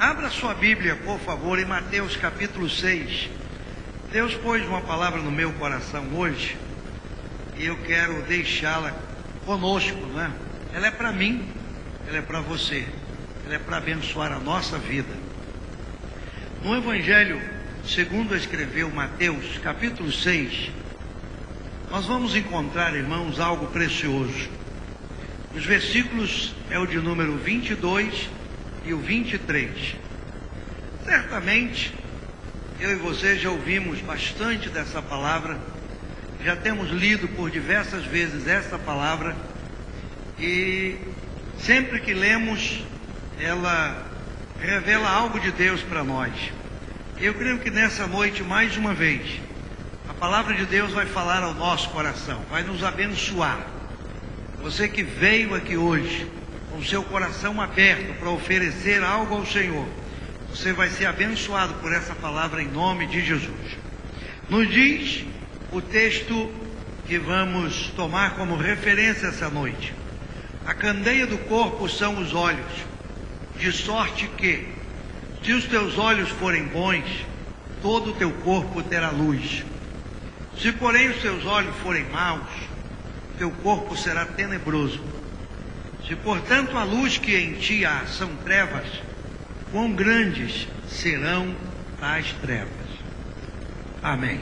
Abra sua Bíblia, por favor, em Mateus capítulo 6. Deus pôs uma palavra no meu coração hoje e eu quero deixá-la conosco, né? Ela é para mim, ela é para você, ela é para abençoar a nossa vida. No Evangelho segundo escreveu Mateus capítulo 6, nós vamos encontrar, irmãos, algo precioso. Os versículos é o de número 22 e o 23. Certamente, eu e você já ouvimos bastante dessa palavra, já temos lido por diversas vezes essa palavra, e sempre que lemos, ela revela algo de Deus para nós. Eu creio que nessa noite, mais uma vez, a palavra de Deus vai falar ao nosso coração, vai nos abençoar. Você que veio aqui hoje com o seu coração aberto para oferecer algo ao Senhor, você vai ser abençoado por essa palavra em nome de Jesus. Nos diz o texto que vamos tomar como referência essa noite: a candeia do corpo são os olhos, de sorte que, se os teus olhos forem bons, todo o teu corpo terá luz. Se porém os teus olhos forem maus, teu corpo será tenebroso. Se portanto a luz que em ti há são trevas, quão grandes serão as trevas. Amém.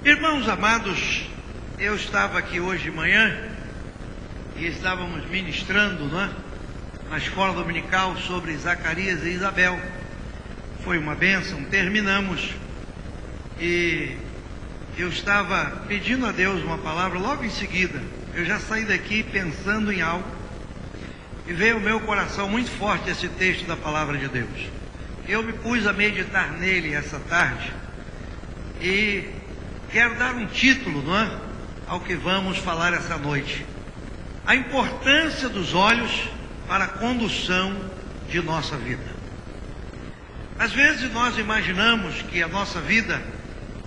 Irmãos amados, eu estava aqui hoje de manhã e estávamos ministrando, na escola dominical sobre Zacarias e Isabel. Foi uma bênção, terminamos e eu estava pedindo a Deus uma palavra. Logo em seguida, eu já saí daqui pensando em algo e veio ao meu coração muito forte esse texto da palavra de Deus. Eu me pus a meditar nele essa tarde e quero dar um título, ao que vamos falar essa noite: a importância dos olhos para a condução de nossa vida. Às vezes nós imaginamos que a nossa vida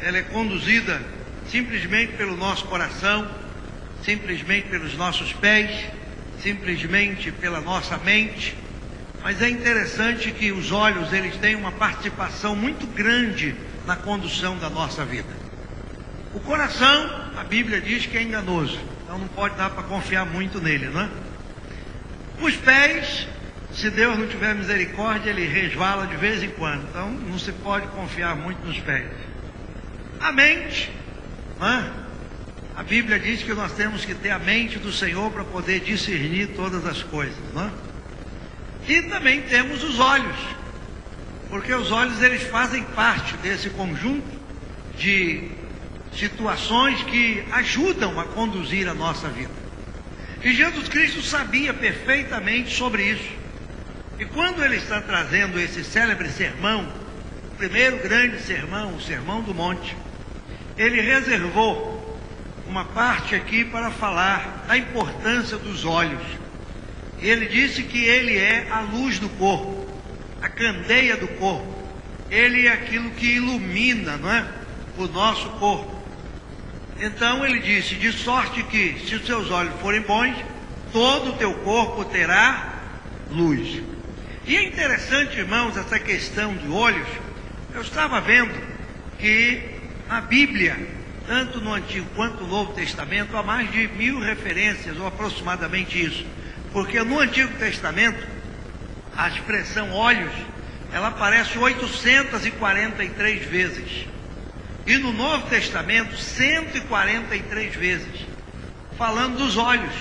ela é conduzida simplesmente pelo nosso coração, simplesmente pelos nossos pés, simplesmente pela nossa mente, mas é interessante que os olhos eles têm uma participação muito grande na condução da nossa vida. O coração, a Bíblia diz que é enganoso, então não pode dar para confiar muito nele, Os pés, se Deus não tiver misericórdia, ele resvala de vez em quando, então não se pode confiar muito nos pés. A mente, a Bíblia diz que nós temos que ter a mente do Senhor para poder discernir todas as coisas, E também temos os olhos, porque os olhos eles fazem parte desse conjunto de situações que ajudam a conduzir a nossa vida. E Jesus Cristo sabia perfeitamente sobre isso. E quando ele está trazendo esse célebre sermão, o primeiro grande sermão, o Sermão do Monte, ele reservou uma parte aqui para falar da importância dos olhos. Ele disse que ele é a luz do corpo, a candeia do corpo. Ele é aquilo que ilumina, o nosso corpo. Então ele disse: de sorte que, se os seus olhos forem bons, todo o teu corpo terá luz. E é interessante, irmãos, essa questão de olhos. Eu estava vendo que na Bíblia, tanto no Antigo quanto no Novo Testamento, há mais de 1000 referências, ou aproximadamente isso. Porque no Antigo Testamento, a expressão olhos, ela aparece 843 vezes. E no Novo Testamento, 143 vezes, falando dos olhos.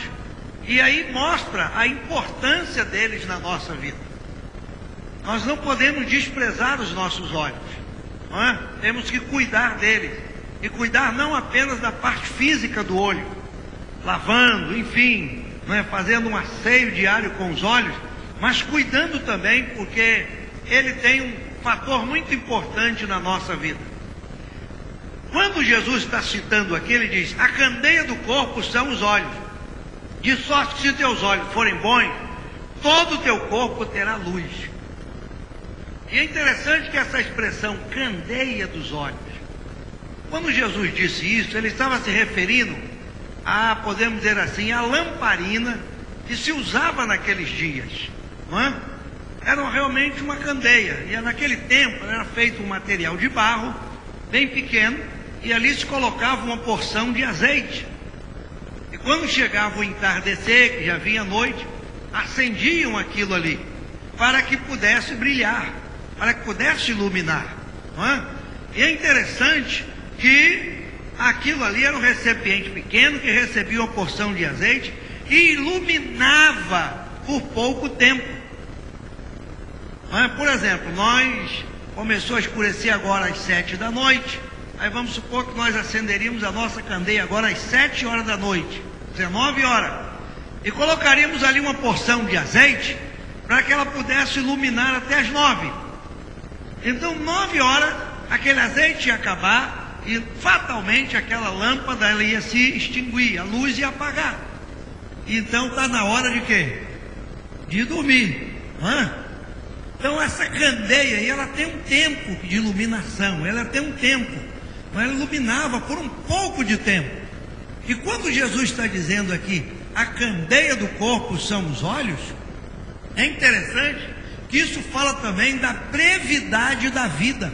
E aí mostra a importância deles na nossa vida. Nós não podemos desprezar os nossos olhos, Temos que cuidar deles. E cuidar não apenas da parte física do olho, lavando, enfim, fazendo um asseio diário com os olhos, mas cuidando também, porque ele tem um fator muito importante na nossa vida. Quando Jesus está citando aqui, ele diz: a candeia do corpo são os olhos, de sorte que, se teus olhos forem bons, todo o teu corpo terá luz. E é interessante que essa expressão candeia dos olhos, quando Jesus disse isso, ele estava se referindo a, podemos dizer assim, a lamparina que se usava naqueles dias, era realmente uma candeia, e naquele tempo era feito um material de barro, bem pequeno, e ali se colocava uma porção de azeite. E quando chegava o entardecer, que já vinha a noite, acendiam aquilo ali, para que pudesse brilhar, para que pudesse iluminar, não é? E é interessante que aquilo ali era um recipiente pequeno, que recebia uma porção de azeite, e iluminava por pouco tempo. Não é? Por exemplo, começou a escurecer agora às 7 da noite, aí vamos supor que nós acenderíamos a nossa candeia agora às 7 horas da noite, 19 horas, e colocaríamos ali uma porção de azeite, para que ela pudesse iluminar até as 9. Então 9 horas, aquele azeite ia acabar, e fatalmente aquela lâmpada ela ia se extinguir, a luz ia apagar. Então está na hora de quê? De dormir, não é? Então essa candeia aí, ela tem um tempo de iluminação, ela tem um tempo, ela iluminava por um pouco de tempo. E quando Jesus está dizendo aqui, a candeia do corpo são os olhos, é interessante que isso fala também da brevidade da vida.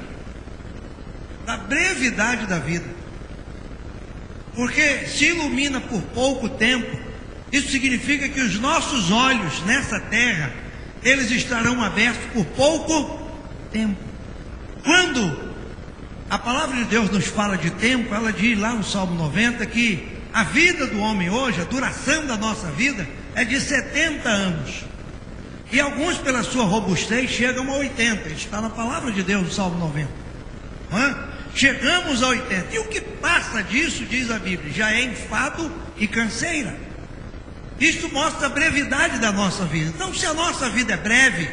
Da brevidade da vida. Porque se ilumina por pouco tempo, isso significa que os nossos olhos nessa terra, eles estarão abertos por pouco tempo. Quando a palavra de Deus nos fala de tempo, ela diz lá no Salmo 90 que a vida do homem hoje, a duração da nossa vida, é de 70 anos. E alguns, pela sua robustez, chegam a 80. Está na palavra de Deus no Salmo 90. Chegamos a 80. E o que passa disso, diz a Bíblia, já é enfado e canseira. Isto mostra a brevidade da nossa vida. Então, se a nossa vida é breve,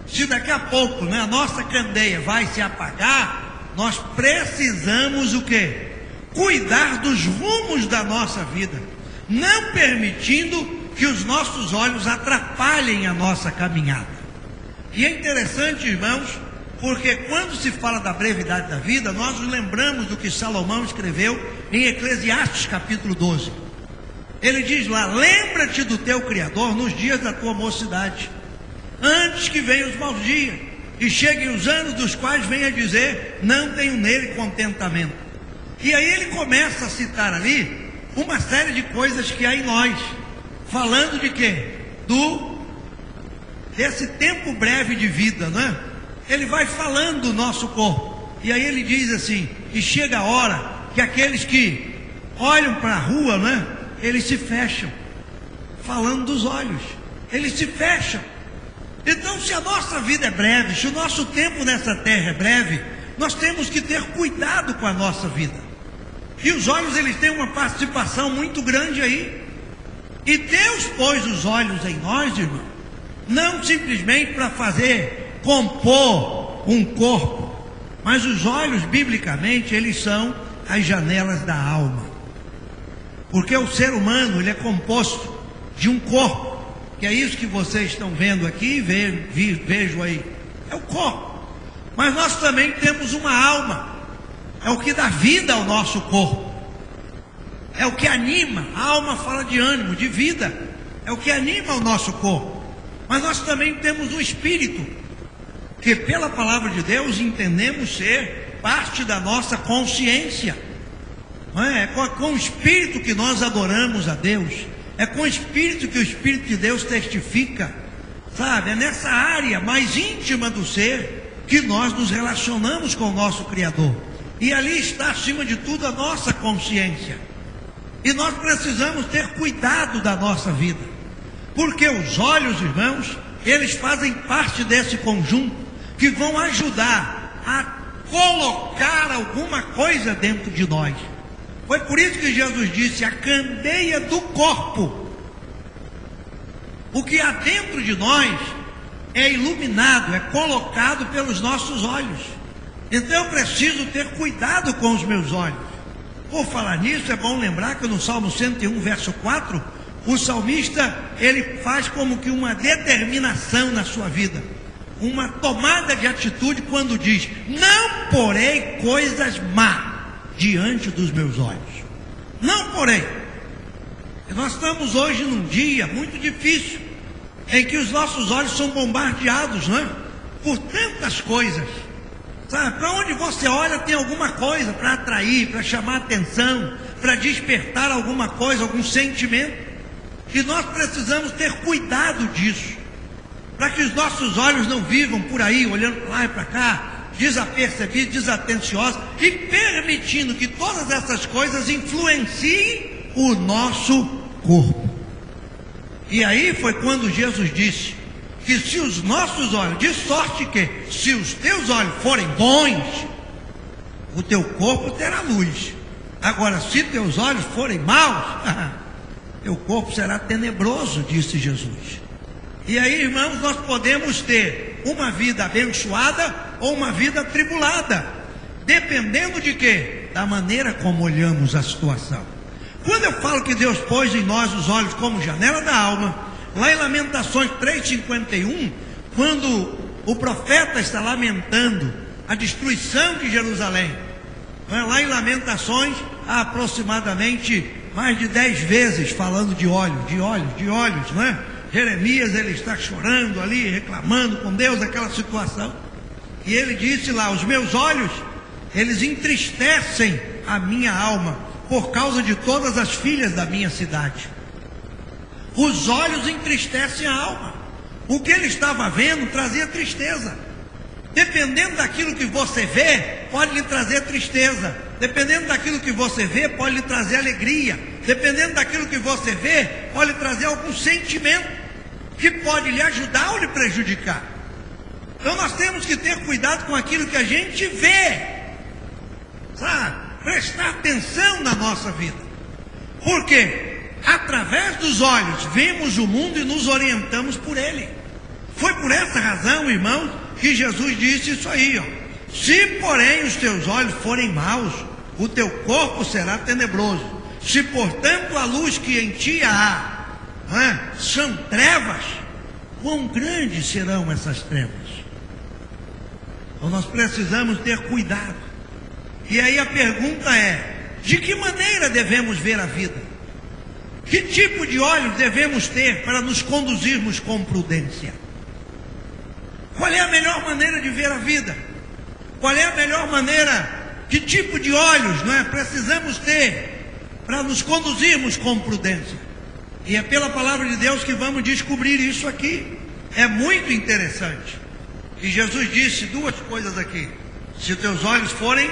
se daqui a pouco, a nossa candeia vai se apagar, nós precisamos o quê? Cuidar dos rumos da nossa vida, não permitindo que os nossos olhos atrapalhem a nossa caminhada. E é interessante, irmãos, porque quando se fala da brevidade da vida, nós nos lembramos do que Salomão escreveu em Eclesiastes capítulo 12. Ele diz lá: lembra-te do teu Criador nos dias da tua mocidade, antes que venham os maus dias, e cheguem os anos dos quais venha dizer, não tenho nele contentamento. E aí ele começa a citar ali uma série de coisas que há em nós, falando de quê? Desse tempo breve de vida, não é? Ele vai falando do nosso corpo, e aí ele diz assim, e chega a hora que aqueles que olham para a rua, não é? Eles se fecham, falando dos olhos, eles se fecham. Então, se a nossa vida é breve, se o nosso tempo nessa terra é breve, nós temos que ter cuidado com a nossa vida. E os olhos, eles têm uma participação muito grande aí. E Deus pôs os olhos em nós, irmão, não simplesmente para compor um corpo, mas os olhos, biblicamente, eles são as janelas da alma. Porque o ser humano, ele é composto de um corpo, que é isso que vocês estão vendo aqui, vejo aí, é o corpo. Mas nós também temos uma alma, é o que dá vida ao nosso corpo, é o que anima. A alma fala de ânimo, de vida, é o que anima o nosso corpo. Mas nós também temos um espírito, que pela palavra de Deus entendemos ser parte da nossa consciência. Não é? É com o espírito que nós adoramos a Deus, é com o espírito que o Espírito de Deus testifica, sabe? É nessa área mais íntima do ser que nós nos relacionamos com o nosso Criador, e ali está acima de tudo a nossa consciência. E nós precisamos ter cuidado da nossa vida, porque os olhos, irmãos, eles fazem parte desse conjunto que vão ajudar a colocar alguma coisa dentro de nós. Foi por isso que Jesus disse: a candeia do corpo. O que há dentro de nós é iluminado, é colocado pelos nossos olhos. Então eu preciso ter cuidado com os meus olhos. Por falar nisso, é bom lembrar que no Salmo 101, verso 4, o salmista, ele faz como que uma determinação na sua vida, uma tomada de atitude, quando diz: não porei coisas más diante dos meus olhos. Não porei. E nós estamos hoje num dia muito difícil, em que os nossos olhos são bombardeados, não é? Por tantas coisas. Sabe, para onde você olha tem alguma coisa para atrair, para chamar atenção, para despertar alguma coisa, algum sentimento. E nós precisamos ter cuidado disso, para que os nossos olhos não vivam por aí, olhando para lá e para cá, desapercebidos, desatenciosos, e permitindo que todas essas coisas influenciem o nosso corpo. E aí foi quando Jesus disse que se os nossos olhos, de sorte que se os teus olhos forem bons, o teu corpo terá luz. Agora, se teus olhos forem maus, teu corpo será tenebroso, disse Jesus. E aí, irmãos, nós podemos ter uma vida abençoada ou uma vida atribulada, dependendo de quê? Da maneira como olhamos a situação. Quando eu falo que Deus pôs em nós os olhos como janela da alma, lá em Lamentações 3,51, quando o profeta está lamentando a destruição de Jerusalém, lá em Lamentações, há aproximadamente mais de 10 vezes falando de olhos, não é? Jeremias, ele está chorando ali, reclamando com Deus aquela situação, e ele disse lá: os meus olhos, eles entristecem a minha alma, por causa de todas as filhas da minha cidade. Os olhos entristecem a alma. O que ele estava vendo trazia tristeza. Dependendo daquilo que você vê, pode lhe trazer tristeza. Dependendo daquilo que você vê, pode lhe trazer alegria. Dependendo daquilo que você vê, pode lhe trazer algum sentimento que pode lhe ajudar ou lhe prejudicar. Então nós temos que ter cuidado com aquilo que a gente vê, sabe? Prestar atenção na nossa vida, porque através dos olhos vemos o mundo e nos orientamos por ele. Foi por essa razão, irmãos, que Jesus disse isso aí, ó: se porém os teus olhos forem maus, o teu corpo será tenebroso. Se portanto a luz que em ti há são trevas, quão grandes serão essas trevas? Então nós precisamos ter cuidado. E aí a pergunta é: de que maneira devemos ver a vida? Que tipo de olhos devemos ter para nos conduzirmos com prudência? Qual é a melhor maneira de ver a vida? Qual é a melhor maneira, que tipo de olhos precisamos ter para nos conduzirmos com prudência? E é pela palavra de Deus que vamos descobrir isso aqui. É muito interessante. E Jesus disse duas coisas aqui: se teus olhos forem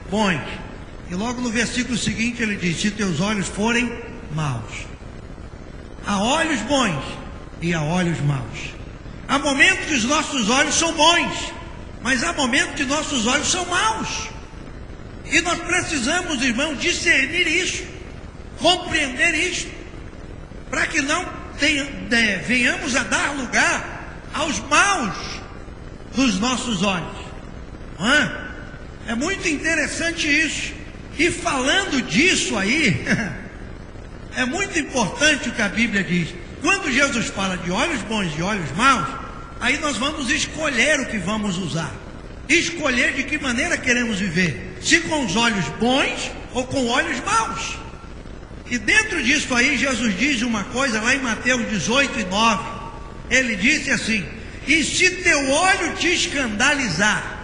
bons, e logo no versículo seguinte ele diz: se teus olhos forem maus. Há olhos bons e há olhos maus. Há momentos que os nossos olhos são bons, mas há momentos que nossos olhos são maus. E nós precisamos, irmãos, discernir isso, compreender isso, para que não venhamos a dar lugar aos maus dos nossos olhos. É muito interessante isso. E falando disso aí, é muito importante o que a Bíblia diz. Quando Jesus fala de olhos bons e olhos maus, aí nós vamos escolher o que vamos usar. Escolher de que maneira queremos viver. Se com os olhos bons ou com olhos maus. E dentro disso aí, Jesus diz uma coisa lá em Mateus 18:9. Ele disse assim: e se teu olho te escandalizar,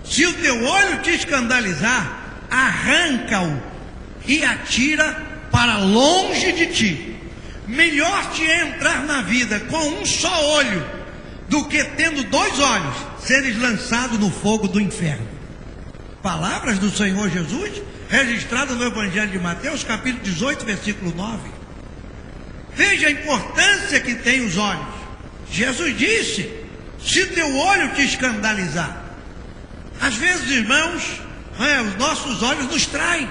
se o teu olho te escandalizar, arranca-o e atira para longe de ti. Melhor te é entrar na vida com um só olho, do que tendo 2 olhos, seres lançado no fogo do inferno. Palavras do Senhor Jesus, registradas no Evangelho de Mateus, capítulo 18, versículo 9. Veja a importância que tem os olhos. Jesus disse: se teu olho te escandalizar. Às vezes, irmãos, os nossos olhos nos traem.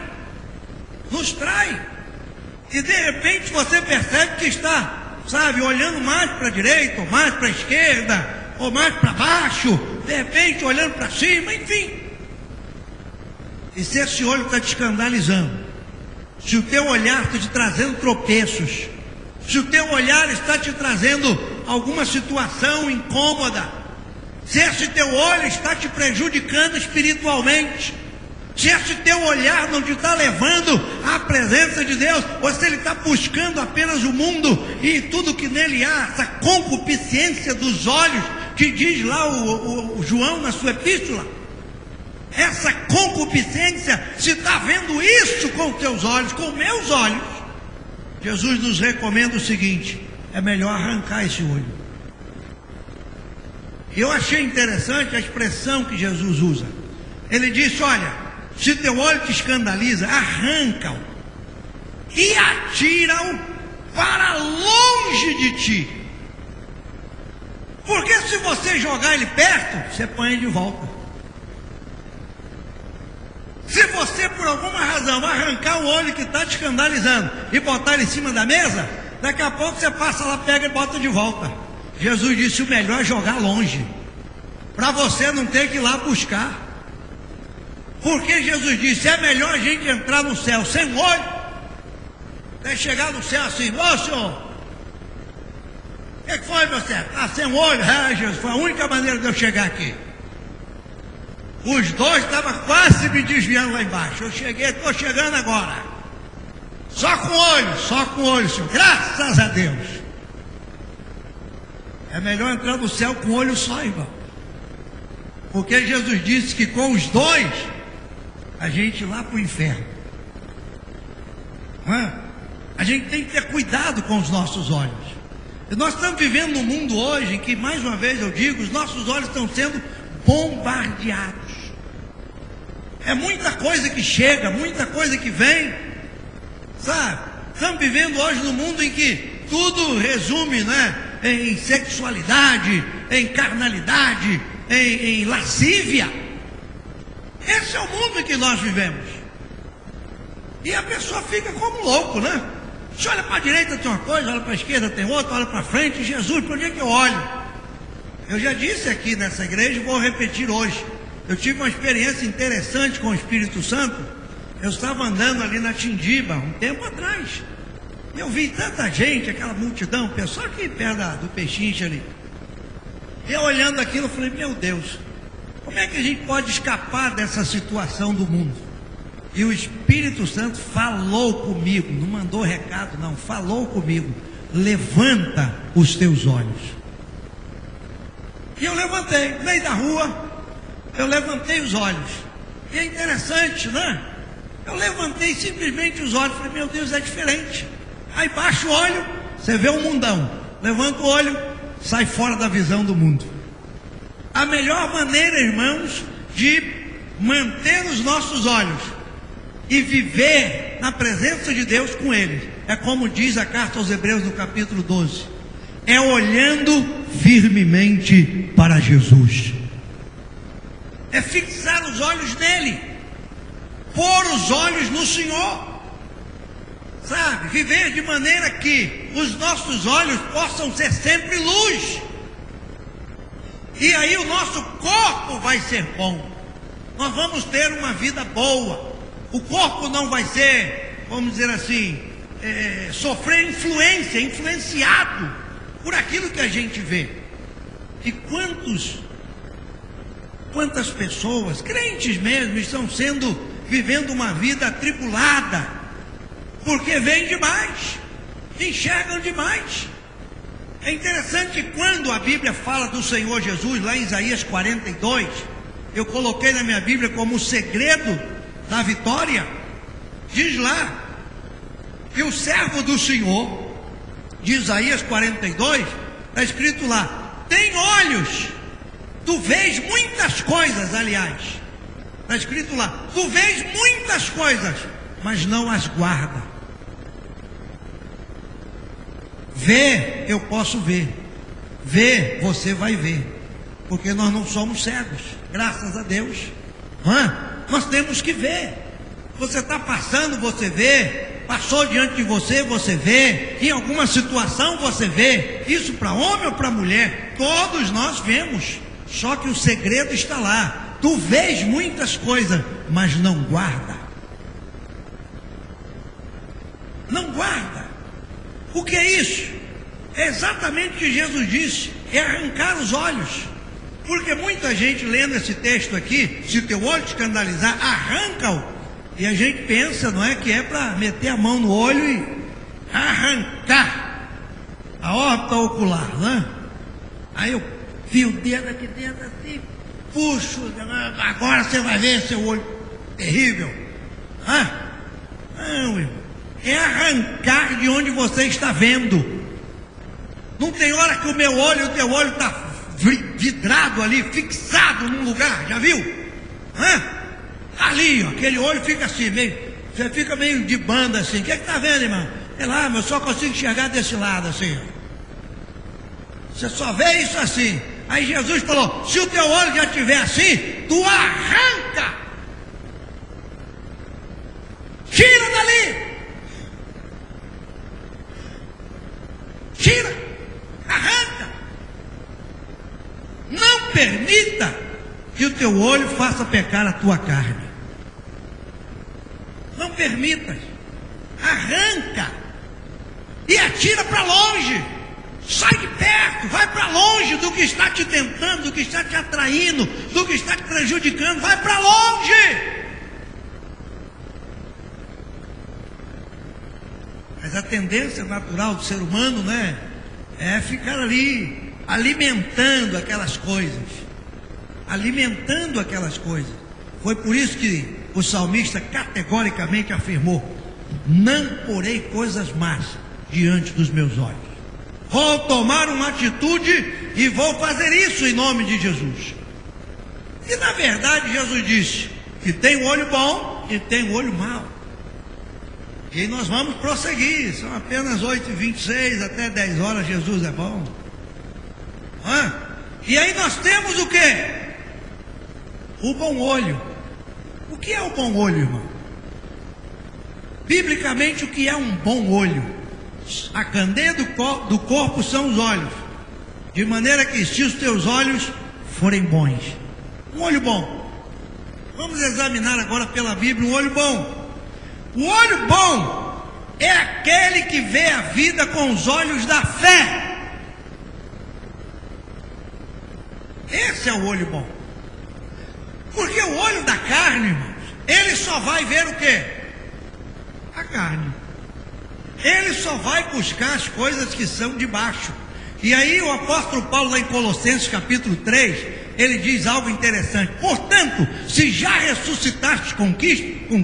E de repente você percebe que está, olhando mais para a direita, ou mais para a esquerda, ou mais para baixo, de repente olhando para cima, enfim. E se esse olho está te escandalizando, se o teu olhar está te trazendo tropeços, se o teu olhar está te trazendo alguma situação incômoda, se esse teu olho está te prejudicando espiritualmente, se esse teu olhar não te está levando à presença de Deus, ou se ele está buscando apenas o mundo e tudo que nele há, essa concupiscência dos olhos, que diz lá o João na sua epístola, essa concupiscência, se está vendo isso com teus olhos, com meus olhos, Jesus nos recomenda o seguinte: é melhor arrancar esse olho. Eu achei interessante a expressão que Jesus usa. Ele disse: olha, se teu olho te escandaliza, arranca-o e atira-o para longe de ti. Porque se você jogar ele perto, você põe ele de volta. Se você por alguma razão arrancar o olho que está te escandalizando e botar ele em cima da mesa, daqui a pouco você passa lá, pega e bota de volta. Jesus disse: o melhor é jogar longe, para você não ter que ir lá buscar. Porque Jesus disse: é melhor a gente entrar no céu sem olho, até chegar no céu assim: ô senhor, o que foi, meu servo? Sem olho? Jesus, foi a única maneira de eu chegar aqui. Os dois estavam quase me desviando lá embaixo. Eu cheguei, estou chegando agora. Só com olho, senhor. Graças a Deus. É melhor entrar no céu com olho só, irmão. Porque Jesus disse que com os dois a gente ir lá para o inferno. A gente tem que ter cuidado com os nossos olhos. E nós estamos vivendo num mundo hoje em que, mais uma vez eu digo, os nossos olhos estão sendo bombardeados. É muita coisa que chega, muita coisa que vem, sabe? Estamos vivendo hoje num mundo em que tudo resume, né, em sexualidade, em carnalidade, em lascívia. Esse é o mundo em que nós vivemos. E a pessoa fica como louco, né? Você olha para a direita tem uma coisa, olha para a esquerda tem outra, olha para frente. Jesus, para onde é que eu olho? Eu já disse aqui nessa igreja e vou repetir hoje. Eu tive uma experiência interessante com o Espírito Santo. Eu estava andando ali na Tindiba, um tempo atrás. E eu vi tanta gente, aquela multidão, o pessoal aqui perto do Pechincha ali. E eu olhando aquilo, eu falei: meu Deus, como é que a gente pode escapar dessa situação do mundo? E o Espírito Santo falou comigo, não mandou recado não, falou comigo: levanta os teus olhos. E eu levantei, no meio da rua, eu levantei os olhos. E é interessante, né? Eu levantei simplesmente os olhos, falei: meu Deus, é diferente. Aí baixa o olho, você vê um mundão. Levanta o olho, sai fora da visão do mundo. A melhor maneira, irmãos, de manter os nossos olhos e viver na presença de Deus com Ele, é como diz a carta aos Hebreus no capítulo 12, é olhando firmemente para Jesus, é fixar os olhos nele, pôr os olhos no Senhor, sabe, viver de maneira que os nossos olhos possam ser sempre luz, e aí o nosso corpo vai ser bom, nós vamos ter uma vida boa. O corpo não vai ser, vamos dizer assim, sofrer influenciado por aquilo que a gente vê. E quantas pessoas, crentes mesmo, estão vivendo uma vida atribulada, porque veem demais, enxergam demais. É interessante quando a Bíblia fala do Senhor Jesus, lá em Isaías 42, eu coloquei na minha Bíblia como o segredo da vitória, diz lá que o servo do Senhor, de Isaías 42, está escrito lá: tem olhos, tu vês muitas coisas, aliás, está escrito lá, tu vês muitas coisas, mas não as guarda. Ver, eu posso ver, ver, você vai ver, porque nós não somos cegos, graças a Deus. Nós temos que ver. Você está passando, você vê. Passou diante de você, você vê. Em alguma situação, você vê. Isso para homem ou para mulher, todos nós vemos. Só que o segredo está lá. Tu vês muitas coisas, mas não guarda. Não guarda. O que é isso? É exatamente o que Jesus disse: é arrancar os olhos. Porque muita gente lendo esse texto aqui, se o teu olho te escandalizar, arranca-o. E a gente pensa, não é, que é para meter a mão no olho e arrancar a órbita ocular, né? Aí eu fio o dedo aqui dentro assim, puxo, agora você vai ver seu olho terrível. Não, irmão. É arrancar de onde você está vendo. Não tem hora que o meu olho e o teu olho está vidrado ali, fixado num lugar, já viu? Ali, ó, aquele olho fica assim, você fica meio de banda assim. O que está vendo, irmão? É lá, mas eu só consigo enxergar desse lado assim, ó. Você só vê isso assim. Aí Jesus falou: se o teu olho já estiver assim, tu arranca, tira dali, tira, arranca. Não permita que o teu olho faça pecar a tua carne. Não permitas. Arranca e atira para longe. Sai de perto, vai para longe do que está te tentando, do que está te atraindo, do que está te prejudicando. Vai para longe. Mas a tendência natural do ser humano, né, é ficar ali alimentando aquelas coisas. Alimentando aquelas coisas. Foi por isso que o salmista categoricamente afirmou: não porei coisas más diante dos meus olhos. Vou tomar uma atitude e vou fazer isso em nome de Jesus. E na verdade Jesus disse que tem o olho bom e tem o olho mau. E nós vamos prosseguir. São apenas 8h26, até 10 horas Jesus é bom. E aí nós temos o quê? O bom olho. O que é o bom olho, irmão? Biblicamente, o que é um bom olho? A candeia do corpo são os olhos. De maneira que se os teus olhos forem bons. Um olho bom. Vamos examinar agora pela Bíblia um olho bom. O olho bom é aquele que vê a vida com os olhos da fé. Esse é o olho bom. Porque o olho da carne, irmãos, ele só vai ver o quê? A carne. Ele só vai buscar as coisas que são de baixo. E aí o apóstolo Paulo, lá em Colossenses capítulo 3, ele diz algo interessante: portanto, se já ressuscitaste com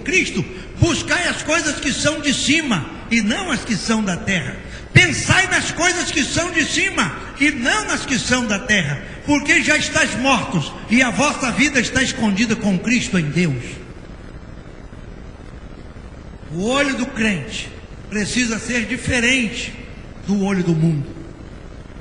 Cristo, buscai as coisas que são de cima, e não as que são da terra. Pensai nas coisas que são de cima, e não nas que são da terra, porque já estáis mortos, e a vossa vida está escondida com Cristo em Deus. O olho do crente precisa ser diferente do olho do mundo.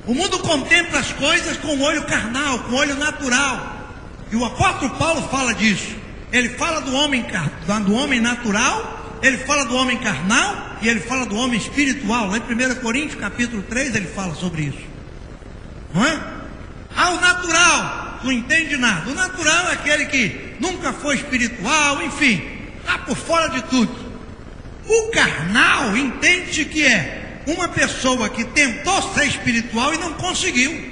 O mundo contempla as coisas com o olho carnal, com o olho natural. E o apóstolo Paulo fala disso. Ele fala do homem natural, ele fala do homem carnal e ele fala do homem espiritual. Lá em 1 Coríntios capítulo 3 ele fala sobre isso. O natural não entende nada. O natural é aquele que nunca foi espiritual, enfim, está por fora de tudo. O carnal entende que é uma pessoa que tentou ser espiritual e não conseguiu.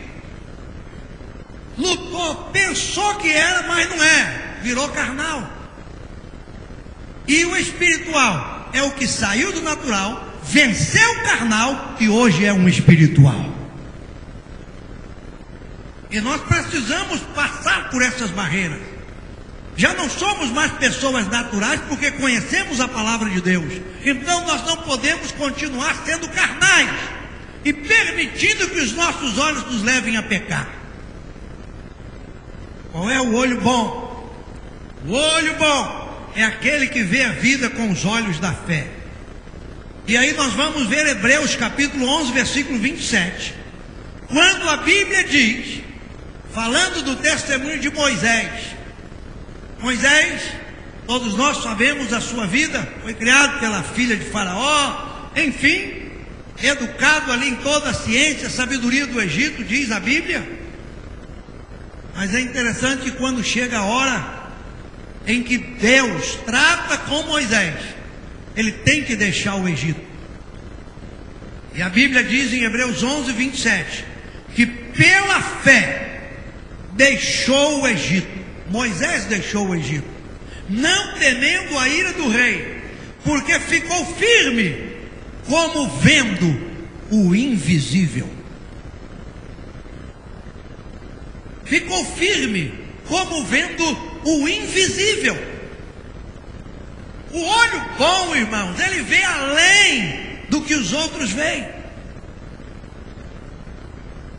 Lutou, pensou que era, mas não é. Virou carnal. E o espiritual é o que saiu do natural, venceu o carnal e hoje é um espiritual. E nós precisamos passar por essas barreiras. Já não somos mais pessoas naturais porque conhecemos a palavra de Deus. Então nós não podemos continuar sendo carnais e permitindo que os nossos olhos nos levem a pecar. Qual é o olho bom? O olho bom é aquele que vê a vida com os olhos da fé. E aí nós vamos ver Hebreus capítulo 11, versículo 27. Quando a Bíblia diz, falando do testemunho de Moisés, todos nós sabemos a sua vida, foi criado pela filha de Faraó, enfim, educado ali em toda a ciência, a sabedoria do Egito, diz a Bíblia. Mas é interessante que quando chega a hora em que Deus trata com Moisés, ele tem que deixar o Egito. E a Bíblia diz em Hebreus 11, 27, que pela fé deixou o Egito. Moisés deixou o Egito, não temendo a ira do rei, porque ficou firme, como vendo o invisível. Ficou firme, como vendo o invisível. O olho bom, irmãos, ele vê além do que os outros veem.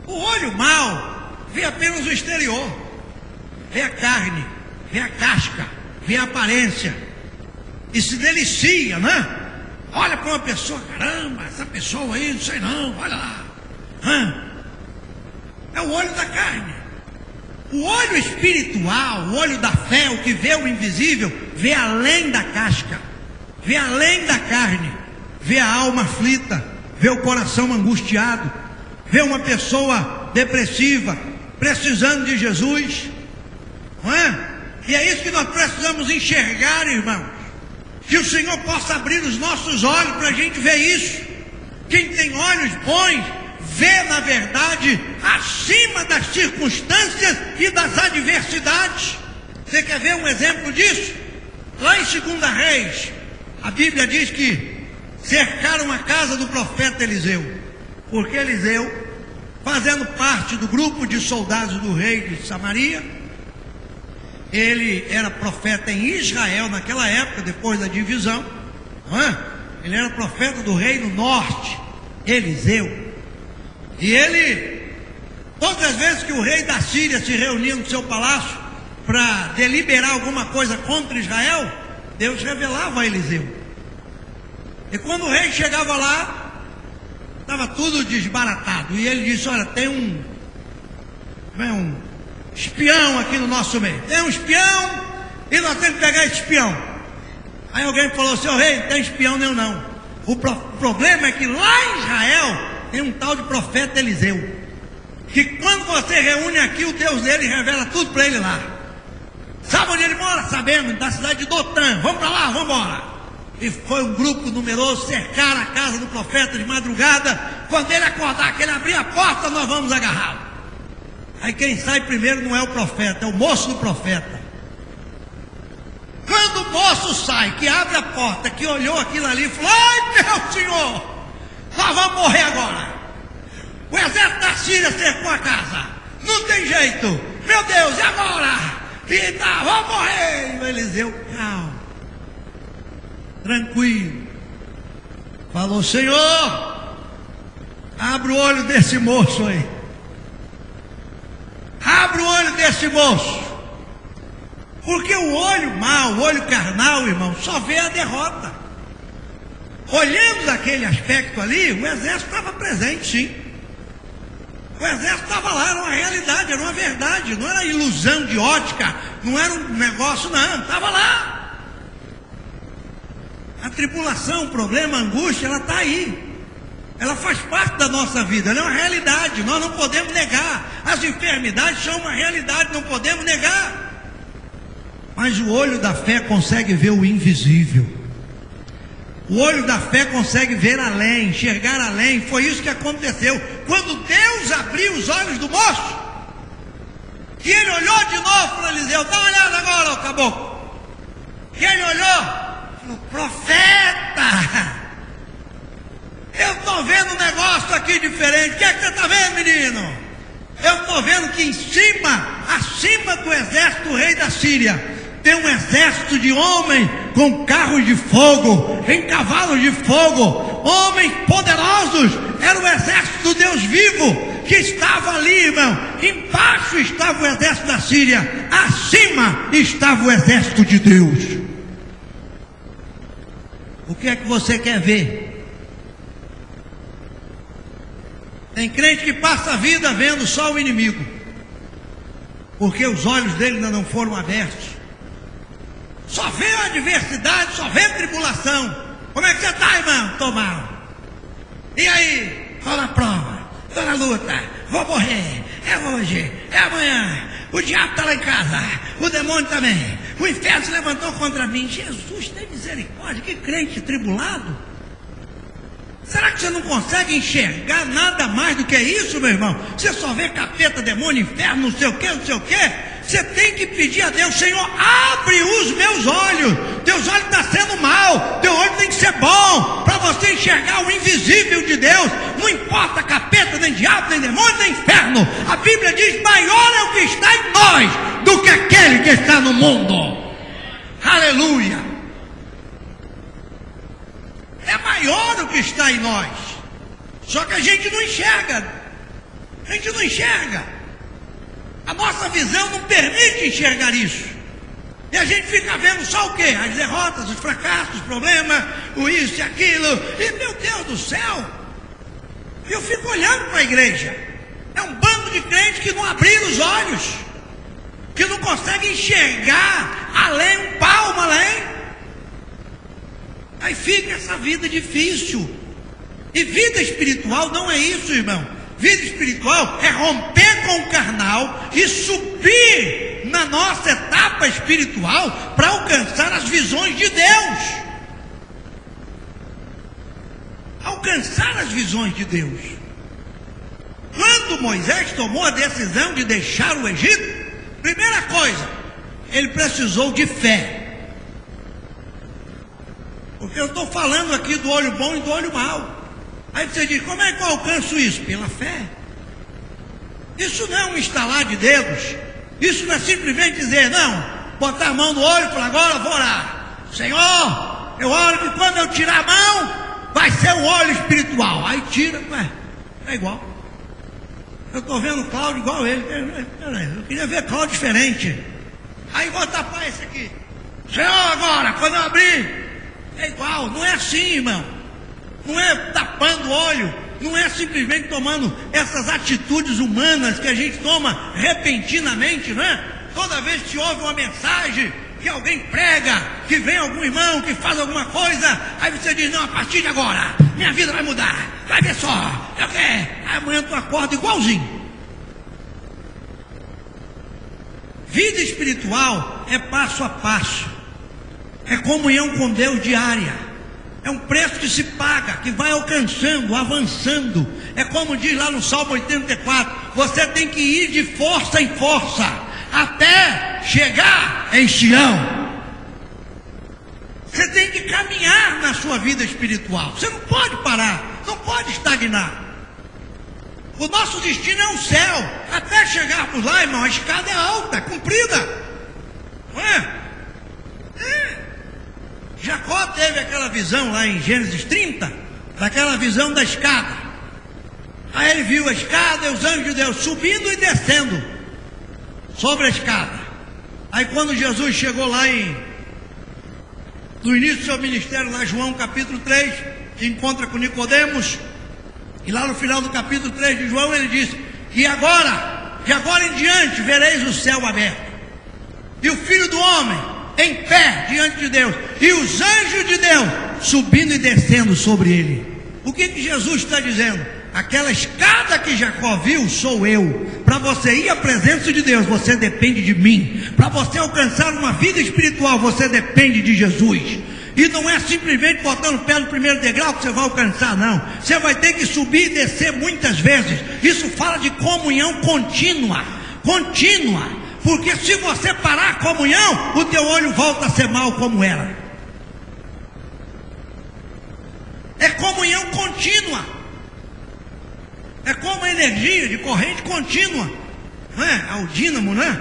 O olho mau vê apenas o exterior, vê a carne, vê a casca, vê a aparência e se delicia, né? Olha para uma pessoa, caramba, essa pessoa aí, não sei não, olha lá. É o olho da carne. O olho espiritual, o olho da fé, o que vê o invisível, vê além da casca, vê além da carne, vê a alma aflita, vê o coração angustiado, vê uma pessoa depressiva, precisando de Jesus, não é? E é isso que nós precisamos enxergar, irmãos. Que o Senhor possa abrir os nossos olhos para a gente ver isso. Quem tem olhos bons, vê na verdade acima das circunstâncias e das adversidades. Você quer ver um exemplo disso? Lá em 2 Reis, a Bíblia diz que cercaram a casa do profeta Eliseu, porque Eliseu, fazendo parte do grupo de soldados do rei de Samaria, ele era profeta em Israel naquela época, depois da divisão, não é? Ele era profeta do reino norte, Eliseu. E ele, todas as vezes que o rei da Síria se reunia no seu palácio para deliberar alguma coisa contra Israel, Deus revelava a Eliseu. E quando o rei chegava lá, estava tudo desbaratado. E ele disse: olha, tem um espião aqui no nosso meio. Tem um espião e nós temos que pegar esse espião. Aí alguém falou: seu rei, não tem espião nenhum não. O problema é que lá em Israel tem um tal de profeta Eliseu, que quando você reúne aqui, o Deus dele revela tudo para ele lá. Sabe onde ele mora? Sabemos, da cidade de Dotã. Vamos para lá, vamos embora. E foi um grupo numeroso cercar a casa do profeta de madrugada. Quando ele acordar, que ele abrir a porta, nós vamos agarrá-lo. Aí quem sai primeiro não é o profeta, é o moço do profeta. Quando o moço sai, que abre a porta, que olhou aquilo ali e falou: ai meu senhor, nós vamos morrer agora. O exército da Síria cercou a casa, não tem jeito, meu Deus, e agora? E tá, vamos morrer. E o Eliseu, calma, tranquilo, falou: Senhor, abre o olho desse moço aí. Abre o olho desse moço. Porque o olho mau, o olho carnal, irmão, só vê a derrota. Olhando daquele aspecto ali, o exército estava presente, sim. O exército estava lá, era uma realidade, era uma verdade, não era ilusão de ótica, não era um negócio, não, estava lá. A tribulação, o problema, a angústia, ela está aí. Ela faz parte da nossa vida, ela é uma realidade, nós não podemos negar. As enfermidades são uma realidade, não podemos negar. Mas o olho da fé consegue ver o invisível. O olho da fé consegue ver além, enxergar além. Foi isso que aconteceu. Quando Deus abriu os olhos do moço, que ele olhou de novo para Eliseu: dá uma olhada agora, ó caboclo. Que ele olhou, falou: profeta, eu estou vendo um negócio aqui diferente. O que é que você está vendo, menino? Eu estou vendo que em cima, acima do exército do rei da Síria, tem um exército de homens com carros de fogo, em cavalos de fogo, homens poderosos. Era o exército do Deus vivo que estava ali, irmão. Embaixo estava o exército da Síria, acima estava o exército de Deus. O que é que você quer ver? Tem crente que passa a vida vendo só o inimigo, porque os olhos dele ainda não foram abertos. Só vê a adversidade, só vê a tribulação. Como é que você está, irmão? Estou mal. E aí? Estou na prova, estou na luta, vou morrer. É hoje, é amanhã. O diabo está lá em casa, o demônio também. O inferno se levantou contra mim. Jesus tem misericórdia, que crente tribulado. Será que você não consegue enxergar nada mais do que isso, meu irmão? Você só vê capeta, demônio, inferno, não sei o que, não sei o que. Você tem que pedir a Deus: Senhor, abre os meus olhos. Teus olhos estão sendo mal, teu olho tem que ser bom, para você enxergar o invisível de Deus. Não importa capeta, nem diabo, nem demônio, nem inferno. A Bíblia diz: maior é o que está em nós do que aquele que está no mundo. Aleluia! É maior o que está em nós. Só que a gente não enxerga. A gente não enxerga. A nossa visão não permite enxergar isso. E a gente fica vendo só o quê? As derrotas, os fracassos, os problemas, o isso e aquilo. E meu Deus do céu, eu fico olhando para a igreja. É um bando de crentes que não abriram os olhos, que não conseguem enxergar além, um palmo além. Aí fica essa vida difícil. E vida espiritual não é isso, irmão. Vida espiritual é romper com o carnal e subir na nossa etapa espiritual para alcançar as visões de Deus. Alcançar as visões de Deus. Quando Moisés tomou a decisão de deixar o Egito, primeira coisa, ele precisou de fé. Porque eu estou falando aqui do olho bom e do olho mau. Aí você diz: como é que eu alcanço isso? Pela fé. Isso não é um estalar de dedos. Isso não é simplesmente dizer: não, botar a mão no olho e falar: agora eu vou orar. Senhor, eu oro que quando eu tirar a mão, vai ser um olho espiritual. Aí tira, é igual. Eu estou vendo o Cláudio igual ele. Eu queria ver Cláudio diferente. Aí vou tapar esse aqui. Senhor, agora, quando eu abrir, é igual. Não é assim, irmão. Não é tapando o olho, não é simplesmente tomando essas atitudes humanas que a gente toma repentinamente, não é? Toda vez que ouve uma mensagem, que alguém prega, que vem algum irmão, que faz alguma coisa, aí você diz: não, a partir de agora, minha vida vai mudar, vai ver só, eu quero. Aí amanhã tu acorda igualzinho. Vida espiritual é passo a passo, é comunhão com Deus diária. É um preço que se paga, que vai alcançando, avançando. É como diz lá no Salmo 84, você tem que ir de força em força, até chegar em Sião. Você tem que caminhar na sua vida espiritual. Você não pode parar, não pode estagnar. O nosso destino é o céu. Até chegarmos lá, irmão, a escada é alta, é comprida. Não é? Jacó teve aquela visão lá em Gênesis 30, daquela visão da escada. Aí ele viu a escada e os anjos de Deus subindo e descendo sobre a escada. Aí quando Jesus chegou lá no início do seu ministério, lá João capítulo 3, que encontra com Nicodemos, e lá no final do capítulo 3 de João ele disse: e agora, de agora em diante vereis o céu aberto, e o Filho do Homem em pé diante de Deus, e os anjos de Deus subindo e descendo sobre ele. O que Jesus está dizendo? Aquela escada que Jacó viu sou eu. Para você ir à presença de Deus, você depende de mim. Para você alcançar uma vida espiritual, você depende de Jesus. E não é simplesmente botando o pé no primeiro degrau que você vai alcançar, não. Você vai ter que subir e descer muitas vezes. Isso fala de comunhão contínua. Contínua. Porque se você parar a comunhão, o teu olho volta a ser mau como era. É comunhão contínua. É como a energia de corrente contínua. Não é? O dínamo, não é?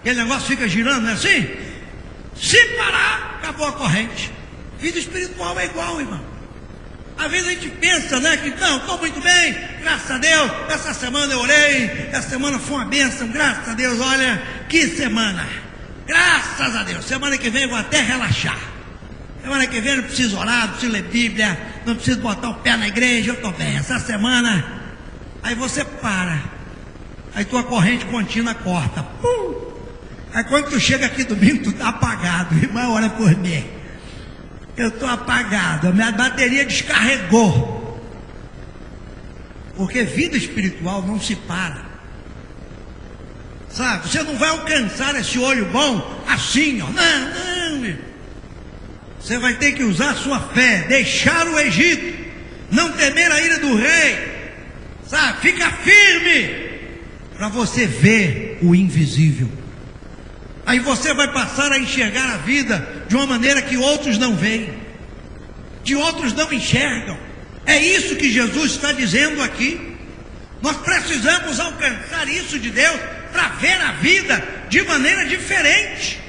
Aquele negócio fica girando, não é assim? Se parar, acabou a corrente. Vida espiritual é igual, irmão. Às vezes a gente pensa, né, que não, estou muito bem, graças a Deus, essa semana eu orei, essa semana foi uma bênção, graças a Deus, olha, que semana, graças a Deus, semana que vem eu vou até relaxar, semana que vem eu não preciso orar, não preciso ler Bíblia, não preciso botar o pé na igreja, eu estou bem, essa semana, aí você para, aí tua corrente contínua corta, aí quando tu chega aqui domingo, tu está apagado, irmão, ora por mim. Eu estou apagado, a minha bateria descarregou. Porque vida espiritual não se para. Sabe, você não vai alcançar esse olho bom assim, ó. Não. Você vai ter que usar a sua fé, deixar o Egito não temer a ira do rei, sabe? Fica firme, para você ver o invisível. Aí você vai passar a enxergar a vida de uma maneira que outros não veem, que outros não enxergam. É isso que Jesus está dizendo aqui. Nós precisamos alcançar isso de Deus para ver a vida de maneira diferente.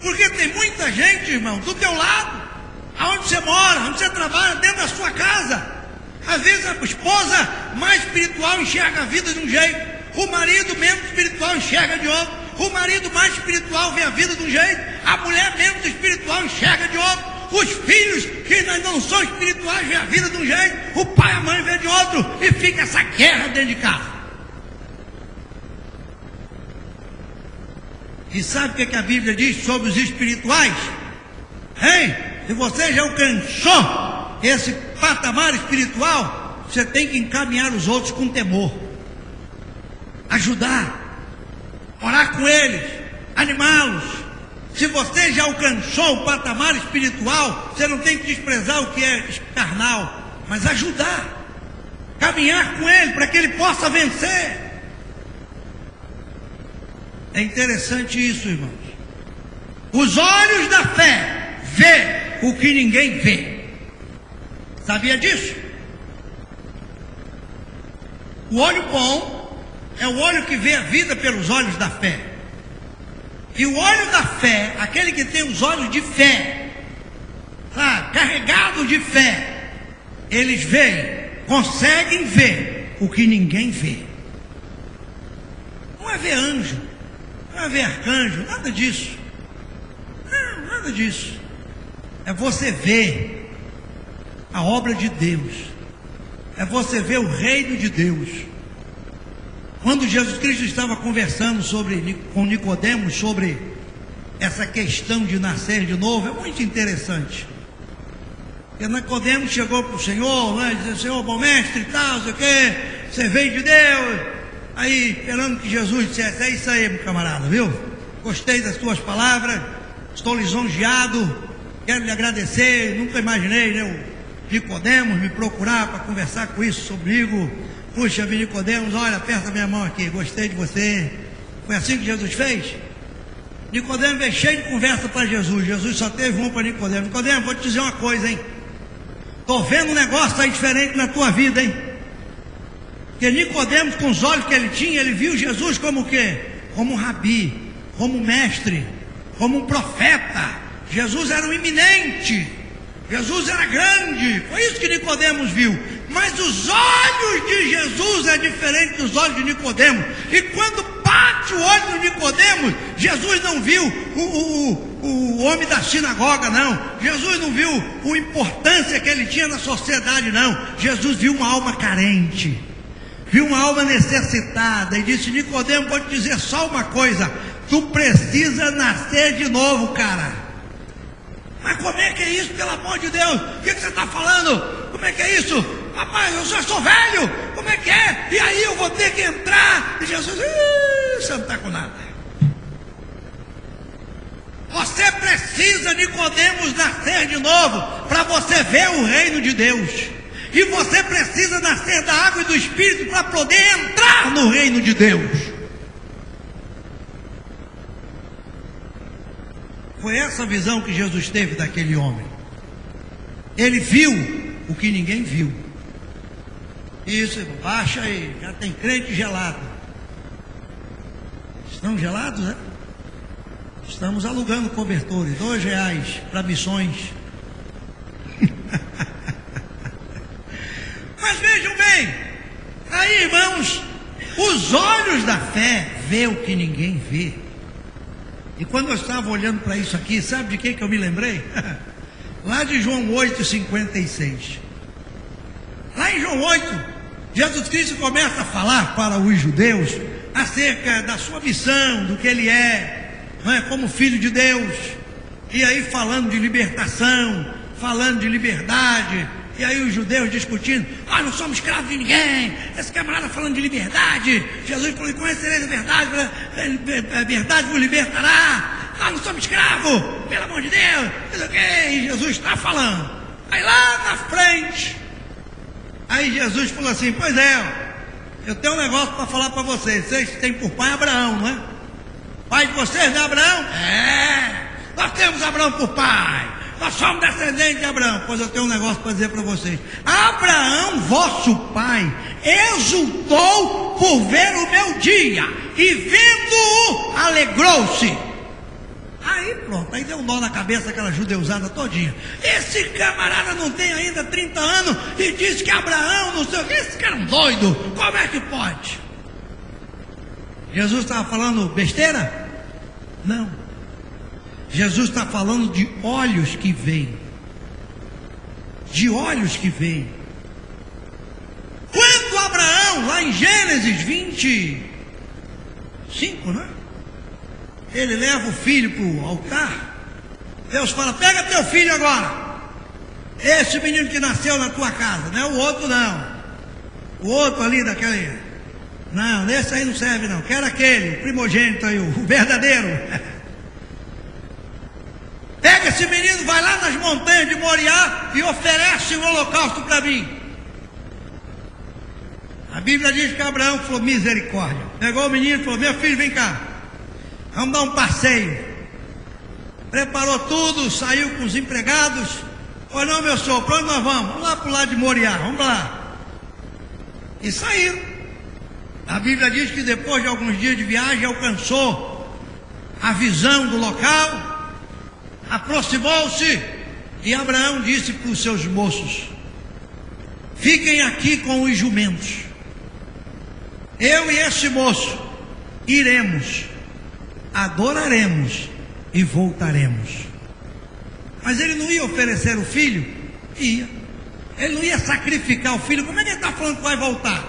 Porque tem muita gente, irmão, do teu lado, aonde você mora, onde você trabalha, dentro da sua casa. Às vezes a esposa mais espiritual enxerga a vida de um jeito, o marido menos espiritual enxerga de outro, o marido mais espiritual vê a vida de um jeito, a mulher menos espiritual enxerga de outro, os filhos que não são espirituais vê a vida de um jeito, o pai e a mãe vê de outro, e fica essa guerra dentro de casa. E sabe o que a Bíblia diz sobre os espirituais? Hein? Se você já alcançou esse patamar espiritual, você tem que encaminhar os outros com temor, ajudar, orar com eles, animá-los. Se você já alcançou o patamar espiritual, você não tem que desprezar o que é carnal, mas ajudar, caminhar com ele para que ele possa vencer. É interessante isso, irmãos. Os olhos da fé vê o que ninguém vê. Sabia disso? O olho bom é o olho que vê a vida pelos olhos da fé. E o olho da fé, aquele que tem os olhos de fé, carregado de fé, eles veem, conseguem ver o que ninguém vê. Não é ver anjo, não é ver arcanjo, nada disso. Não, nada disso. É você ver a obra de Deus. É você ver o reino de Deus. Quando Jesus Cristo estava conversando com Nicodemos sobre essa questão de nascer de novo, é muito interessante. Porque Nicodemos chegou para o Senhor, né, dizendo: Senhor, bom mestre e tal, sei o quê, você veio de Deus. Aí, esperando que Jesus dissesse: é isso aí, meu camarada, viu? Gostei das tuas palavras, estou lisonjeado, quero lhe agradecer. Nunca imaginei, né, o Nicodemos me procurar para conversar com isso comigo. Puxa, Nicodemos, olha, aperta minha mão aqui, gostei de você. Foi assim que Jesus fez? Nicodemos veio cheio de conversa para Jesus. Jesus só teve um para Nicodemos. Nicodemos, vou te dizer uma coisa, hein? Estou vendo um negócio aí diferente na tua vida, hein? Porque Nicodemos, com os olhos que ele tinha, ele viu Jesus como o quê? Como um rabi, como um mestre, como um profeta. Jesus era um iminente, Jesus era grande. Foi isso que Nicodemos viu. Mas os olhos de Jesus é diferente dos olhos de Nicodemos. E quando bate o olho de Nicodemos, Jesus não viu o homem da sinagoga, não. Jesus não viu a importância que ele tinha na sociedade, não. Jesus viu uma alma carente, viu uma alma necessitada, e disse: Nicodemos, vou te dizer só uma coisa, tu precisa nascer de novo, cara. Mas como é que é isso, pelo amor de Deus? O que você está falando? Como é que é isso? Rapaz, eu já sou velho, como é que é? E aí eu vou ter que entrar? E Jesus: você não está com nada. Você precisa, Nicodemos, nascer de novo para você ver o reino de Deus. E você precisa nascer da água e do Espírito para poder entrar no reino de Deus. Foi essa a visão que Jesus teve daquele homem. Ele viu o que ninguém viu. Isso, irmão, baixa aí, já tem crente gelado. Estão gelados, né? Estamos alugando cobertores, R$2 para missões. Mas vejam bem, aí, irmãos, os olhos da fé vê o que ninguém vê. E quando eu estava olhando para isso aqui, sabe de que eu me lembrei? Lá de João 8,56. Lá em João 8, Jesus Cristo começa a falar para os judeus acerca da sua missão, do que ele é, não é, como filho de Deus. E aí falando de libertação, falando de liberdade. E aí os judeus discutindo: nós não somos escravos de ninguém. Esse camarada falando de liberdade. Jesus falou: conhecereis a verdade, a verdade vos libertará. Nós não somos escravos, pelo amor de Deus. E Jesus está falando. Aí lá na frente, aí Jesus falou assim: pois é, eu tenho um negócio para falar para vocês. Vocês têm por pai Abraão, não é? Pai de vocês não é Abraão? É, nós temos Abraão por pai. Nós somos descendentes de Abraão. Pois eu tenho um negócio para dizer para vocês. Abraão, vosso pai, exultou por ver o meu dia, e vendo-o, alegrou-se. Aí pronto, aí deu um nó na cabeça aquela judeusada todinha. Esse camarada não tem ainda 30 anos e diz que Abraão não sei o que. Esse cara é um doido, como é que pode? Jesus estava falando besteira? Não. Jesus está falando de olhos que veem. De olhos que veem. Quando Abraão, lá em Gênesis 25, né? Ele leva o filho para o altar. Deus fala: pega teu filho agora. Esse menino que nasceu na tua casa, não é o outro não. O outro ali daquele. Não, esse aí não serve não. Quero aquele, o primogênito aí, o verdadeiro. Pega esse menino, vai lá nas montanhas de Moriá e oferece o holocausto para mim. A Bíblia diz que Abraão falou: misericórdia. Pegou o menino e falou: meu filho, vem cá, vamos dar um passeio. Preparou tudo, saiu com os empregados. Falou: não, meu senhor, para onde nós vamos? Vamos lá para o lado de Moriá, vamos lá. E saíram. A Bíblia diz que depois de alguns dias de viagem alcançou a visão do local. Aproximou-se e Abraão disse para os seus moços: fiquem aqui com os jumentos. Eu e esse moço iremos, adoraremos e voltaremos. Mas ele não ia oferecer o filho? Ia. Ele não ia sacrificar o filho. Como é que ele está falando que vai voltar?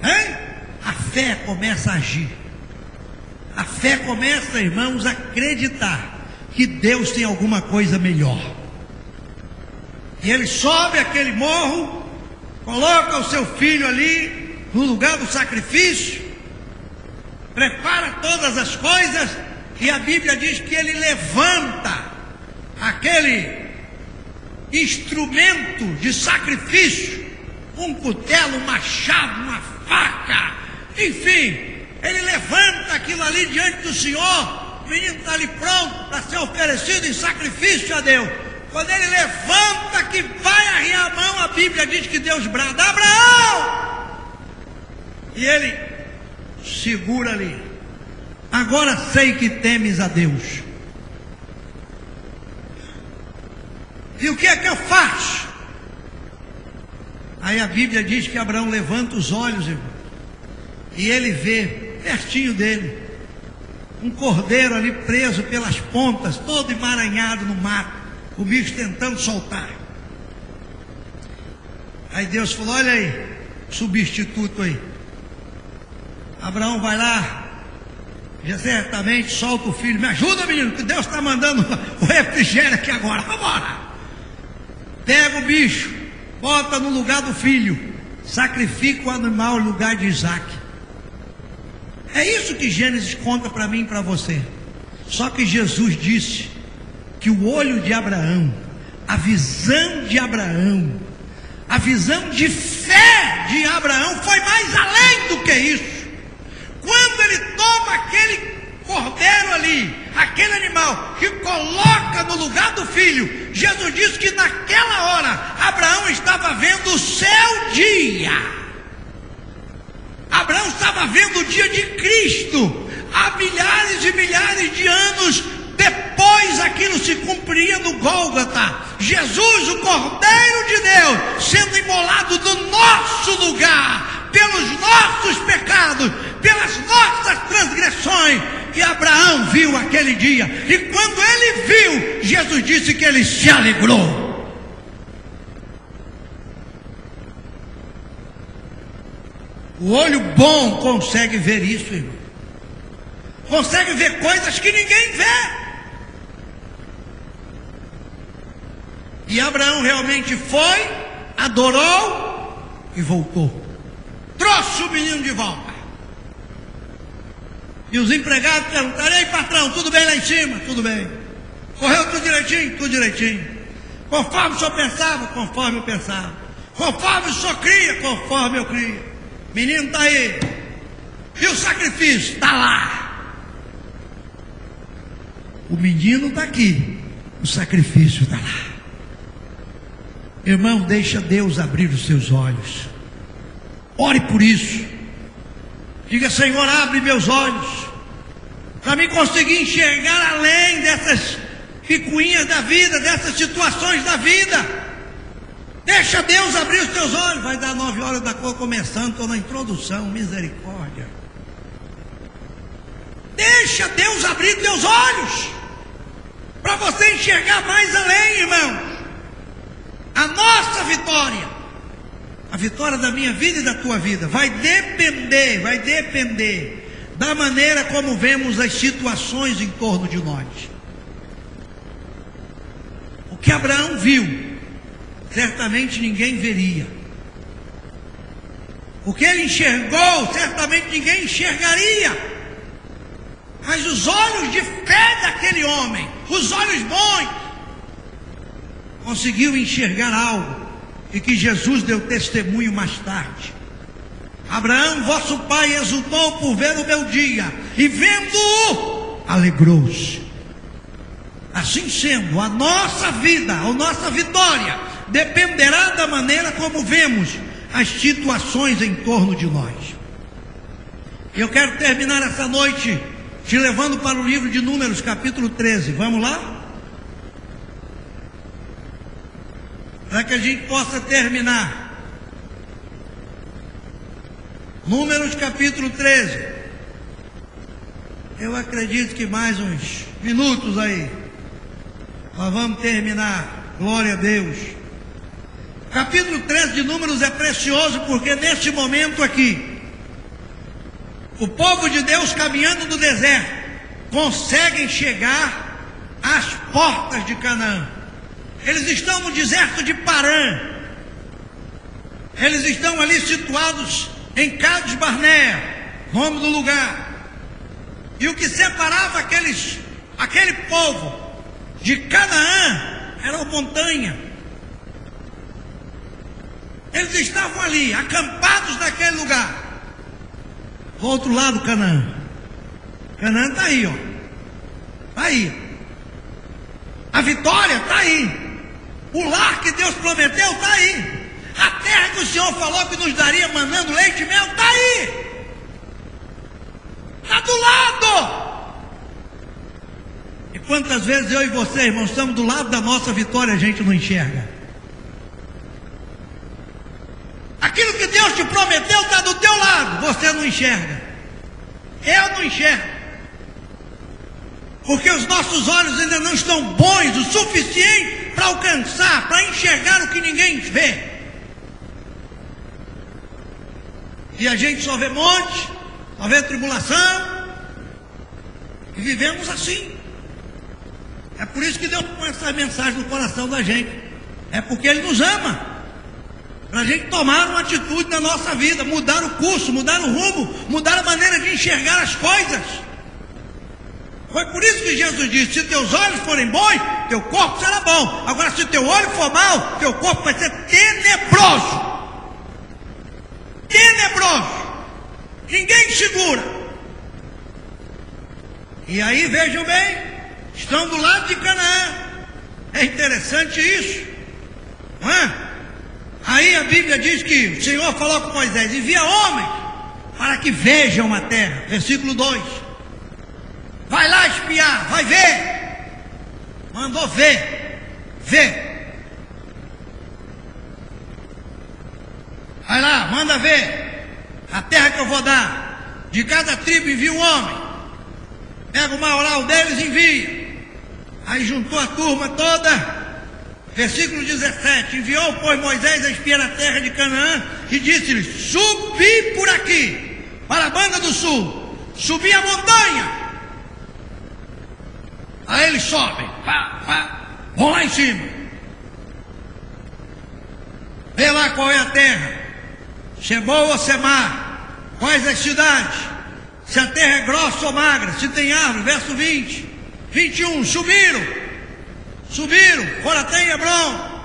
Hein? A fé começa a agir. A fé começa, irmãos, a acreditar que Deus tem alguma coisa melhor. E ele sobe aquele morro, coloca o seu filho ali no lugar do sacrifício, prepara todas as coisas, e a Bíblia diz que ele levanta aquele instrumento de sacrifício, um cutelo, um machado, uma faca, enfim, ele levanta aquilo ali diante do Senhor. O menino está ali pronto para ser oferecido em sacrifício a Deus. Quando ele levanta que vai arriar a mão, a Bíblia diz que Deus brada: Abraão! E ele segura ali. Agora sei que temes a Deus. E o que é que eu faço? Aí a Bíblia diz que Abraão levanta os olhos, irmão, e ele vê pertinho dele um cordeiro ali preso pelas pontas, todo emaranhado no mato, o bicho tentando soltar. Aí Deus falou: olha aí, substituto aí. Abraão vai lá, já certamente solta o filho. Me ajuda, menino, que Deus está mandando o refrigério aqui agora. Vamos embora. Pega o bicho, bota no lugar do filho, sacrifica o animal no lugar de Isaac. É isso que Gênesis conta para mim e para você. Só que Jesus disse que o olho de Abraão, a visão de Abraão, a visão de fé de Abraão foi mais além do que isso. Quando ele toma aquele cordeiro ali, aquele animal, que coloca no lugar do filho, Jesus disse que naquela hora Abraão estava vendo o seu dia. Abraão estava vendo o dia de Cristo. Há milhares e milhares de anos depois aquilo se cumpria no Gólgota. Jesus, o Cordeiro de Deus, sendo imolado no nosso lugar, pelos nossos pecados, pelas nossas transgressões. E Abraão viu aquele dia. E quando ele viu, Jesus disse que ele se alegrou. O olho bom consegue ver isso, irmão. Consegue ver coisas que ninguém vê. E Abraão realmente foi, adorou e voltou. Trouxe o menino de volta. E os empregados perguntaram: ei, patrão, tudo bem lá em cima? Tudo bem. Correu tudo direitinho? Tudo direitinho. Conforme o senhor pensava, conforme eu pensava. Conforme o senhor cria, conforme eu cria. Menino está aí. E o sacrifício? Está lá. O menino está aqui. O sacrifício está lá. Irmão, deixa Deus abrir os seus olhos. Ore por isso. Diga: Senhor, abre meus olhos, para mim conseguir enxergar além dessas picuinhas da vida, dessas situações da vida. Deixa Deus abrir os teus olhos. Vai dar 9 horas da cor começando, estou na introdução, misericórdia. Deixa Deus abrir teus olhos, para você enxergar mais além, irmãos. A nossa vitória, a vitória da minha vida e da tua vida, vai depender da maneira como vemos as situações em torno de nós. O que Abraão viu, certamente ninguém veria. O que ele enxergou, certamente ninguém enxergaria. Mas os olhos de fé daquele homem, os olhos bons, conseguiu enxergar algo, e que Jesus deu testemunho mais tarde. Abraão, vosso pai, exultou por ver o meu dia, e vendo-o, alegrou-se. Assim sendo, a nossa vida, a nossa vitória, dependerá da maneira como vemos as situações em torno de nós. Eu quero terminar essa noite te levando para o livro de Números, capítulo 13. Vamos lá? Para que a gente possa terminar. Números capítulo 13. Eu acredito que mais uns minutos aí nós vamos terminar. Glória a Deus. Capítulo 13 de Números é precioso, porque neste momento aqui, o povo de Deus, caminhando no deserto, conseguem chegar às portas de Canaã. Eles estão no deserto de Parã. Eles estão ali situados em Cades Barnea, nome do lugar. E o que separava aquele povo de Canaã era a montanha. Eles estavam ali, acampados naquele lugar. Do outro lado, Canaã. Canaã está aí, ó. Está aí. A vitória está aí. O lar que Deus prometeu está aí. A terra que o Senhor falou que nos daria manando leite e mel está aí. Está do lado. E quantas vezes eu e você, irmãos, estamos do lado da nossa vitória, a gente não enxerga. Aquilo que Deus te prometeu está do teu lado, você não enxerga. Eu não enxergo. Porque os nossos olhos ainda não estão bons o suficiente para alcançar, para enxergar o que ninguém vê. E a gente só vê monte, só vê tribulação, e vivemos assim. É por isso que Deus põe essa mensagem no coração da gente. É porque Ele nos ama. Para a gente tomar uma atitude na nossa vida, mudar o curso, mudar o rumo, mudar a maneira de enxergar as coisas. Foi por isso que Jesus disse: se teus olhos forem bons, teu corpo será bom. Agora, se teu olho for mau, teu corpo vai ser tenebroso. Tenebroso. Ninguém segura. E aí, vejam bem, estão do lado de Canaã. É interessante isso, não é? Aí a Bíblia diz que o Senhor falou com Moisés: envia homens para que vejam a terra. Versículo 2. Vai lá espiar, vai ver. Mandou ver. Vai lá, manda ver a terra que eu vou dar. De cada tribo envia um homem. Pega o maioral deles e envia. Aí juntou a turma toda. Versículo 17: enviou, pois, Moisés a espiar a terra de Canaã e disse-lhes: subi por aqui, para a banda do sul, subi a montanha. Aí eles sobem, vão lá em cima, vê lá qual é a terra, se é boa ou se é má, quais as cidades, se a terra é grossa ou magra, se tem árvore. Verso 20, 21, Subiram, foram até em Hebrom.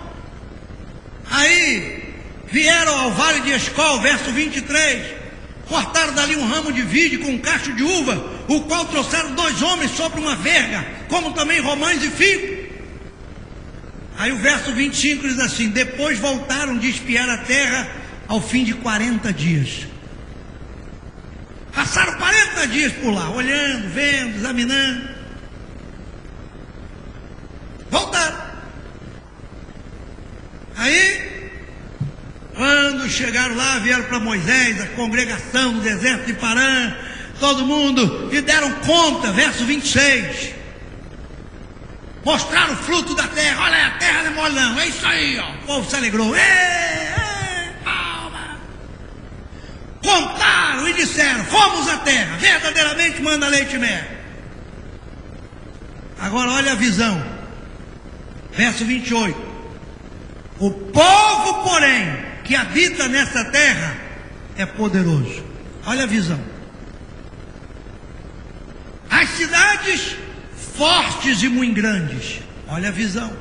Aí vieram ao vale de Escol, verso 23. Cortaram dali um ramo de vide com um cacho de uva, o qual trouxeram 2 homens sobre uma verga, como também romães e figo. Aí o verso 25 diz assim: depois voltaram de espiar a terra ao fim de 40 dias. Passaram 40 dias por lá, olhando, vendo, examinando. Voltaram. Aí, quando chegaram lá, vieram para Moisés, a congregação do deserto de Parã, todo mundo, e deram conta, verso 26. Mostraram o fruto da terra. Olha, a terra não é mole não, é isso aí, ó. O povo se alegrou. Palma. Contaram e disseram: fomos à terra, verdadeiramente manda leite e mel. Agora olha a visão, verso 28. O povo, porém, que habita nessa terra é poderoso. Olha a visão. As cidades fortes e muito grandes. Olha a visão.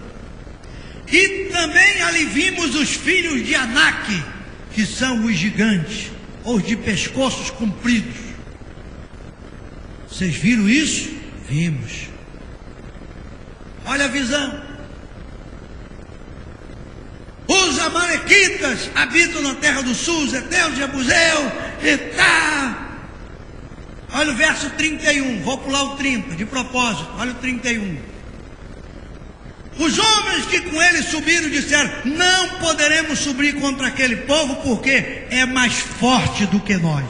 E também ali vimos os filhos de Anak, que são os gigantes, ou de pescoços compridos. Vocês viram isso? Vimos. Olha a visão. Os amalequitas habitam na terra do sul, os heteus, Jebuseu, Etá. Olha o verso 31, vou pular o 30, de propósito, olha o 31. Os homens que com ele subiram disseram: não poderemos subir contra aquele povo, porque é mais forte do que nós.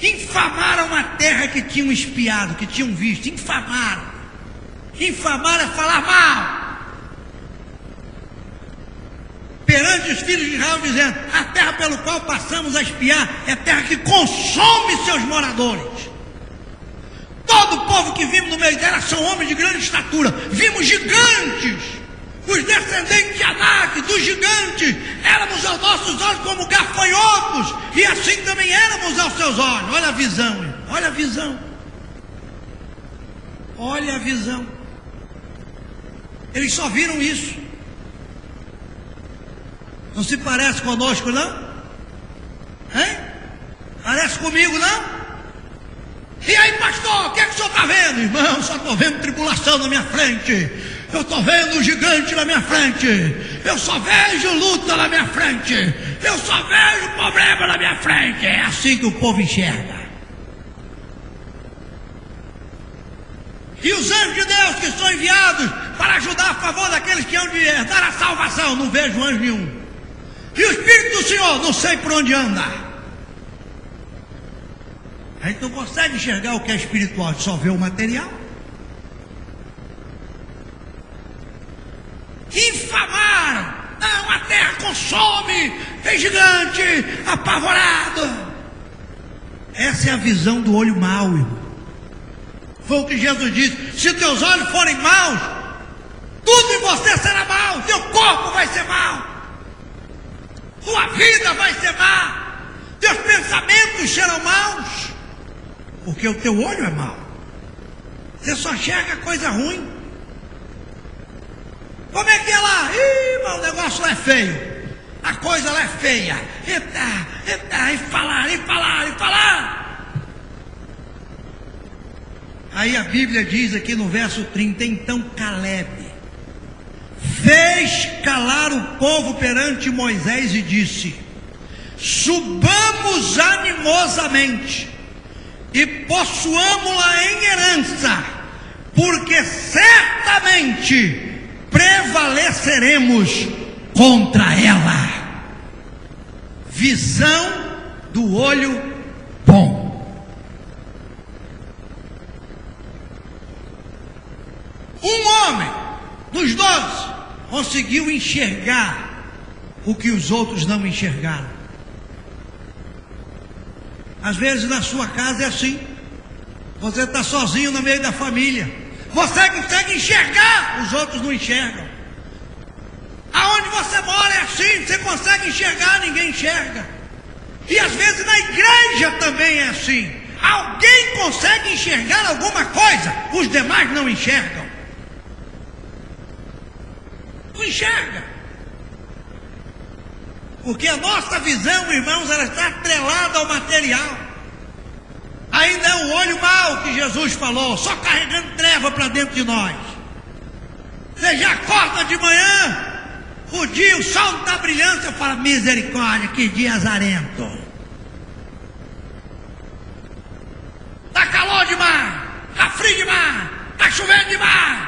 Infamaram a terra que tinham espiado, que tinham visto, infamaram. Infamar é falar mal perante os filhos de Israel, dizendo: a terra pelo qual passamos a espiar é terra que consome seus moradores. Todo o povo que vimos no meio dela são homens de grande estatura. Vimos gigantes, os descendentes de Anak, dos gigantes. Éramos aos nossos olhos como gafanhotos, e assim também éramos aos seus olhos. Olha a visão, olha a visão. Olha a visão. Eles só viram isso. Não se parece conosco, não? Hein? Parece comigo, não? E aí, pastor, o que é que o senhor está vendo? Irmão, só estou vendo tribulação na minha frente. Eu estou vendo um gigante na minha frente. Eu só vejo luta na minha frente. Eu só vejo problema na minha frente. É assim que o povo enxerga. E os anjos de Deus que são enviados para ajudar a favor daqueles que hão de herdar a salvação, não vejo anjo nenhum. E o Espírito do Senhor, não sei por onde anda. A gente não consegue enxergar o que é espiritual, só vê o material. Infamaram. Não, a terra consome, tem gigante, apavorado. Essa é a visão do olho mau, irmão. Foi o que Jesus disse: se teus olhos forem maus, tudo em você será mau. Teu corpo vai ser mau. Tua vida vai ser má. Teus pensamentos serão maus. Porque o teu olho é mau. Você só enxerga coisa ruim. Como é que é lá? Ih, mas o negócio lá é feio. A coisa lá é feia. E falar. Aí a Bíblia diz aqui no verso 30, então Calebe fez calar o povo perante Moisés e disse: subamos animosamente e possuamo-la em herança, porque certamente prevaleceremos contra ela. Visão do olho bom. Um homem dos 12 conseguiu enxergar o que os outros não enxergaram. Às vezes na sua casa é assim. Você está sozinho no meio da família. Você consegue enxergar, os outros não enxergam. Aonde você mora é assim, você consegue enxergar, ninguém enxerga. E às vezes na igreja também é assim. Alguém consegue enxergar alguma coisa, os demais não enxergam. Não enxerga. Porque a nossa visão, irmãos, ela está atrelada ao material. Ainda é o olho mau que Jesus falou, só carregando treva para dentro de nós. Você já acorda de manhã, o dia, o sol está brilhando, você fala, misericórdia, que dia azarento. Está calor demais, está frio demais, está chovendo demais.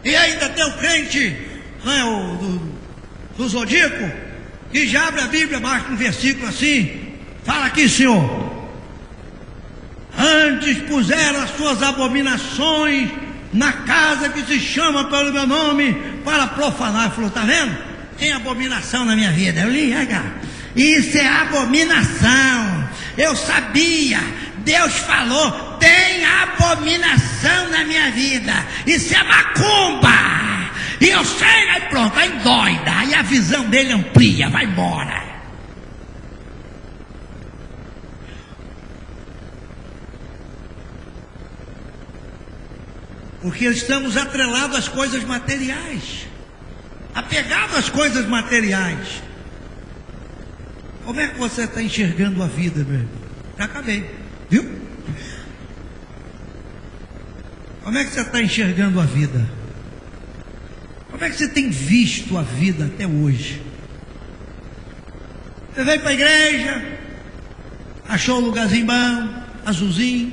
E ainda tem o crente, não é, do Zodíaco, que já abre a Bíblia, marca um versículo assim, fala aqui, Senhor, antes puseram as suas abominações na casa que se chama pelo meu nome para profanar. Ele falou, tá vendo? Tem abominação na minha vida. Eu li, isso é abominação. Eu sabia, Deus falou, tem abominação na minha vida. Isso é macumba. E eu sei, aí pronto, aí doida. Aí a visão dele amplia, vai embora. Porque estamos atrelados às coisas materiais, apegados às coisas materiais. Como é que você está enxergando a vida, meu irmão? Já acabei, viu? Como é que você está enxergando a vida? Como é que você tem visto a vida até hoje? Você veio para a igreja, achou um lugarzinho bom, azulzinho,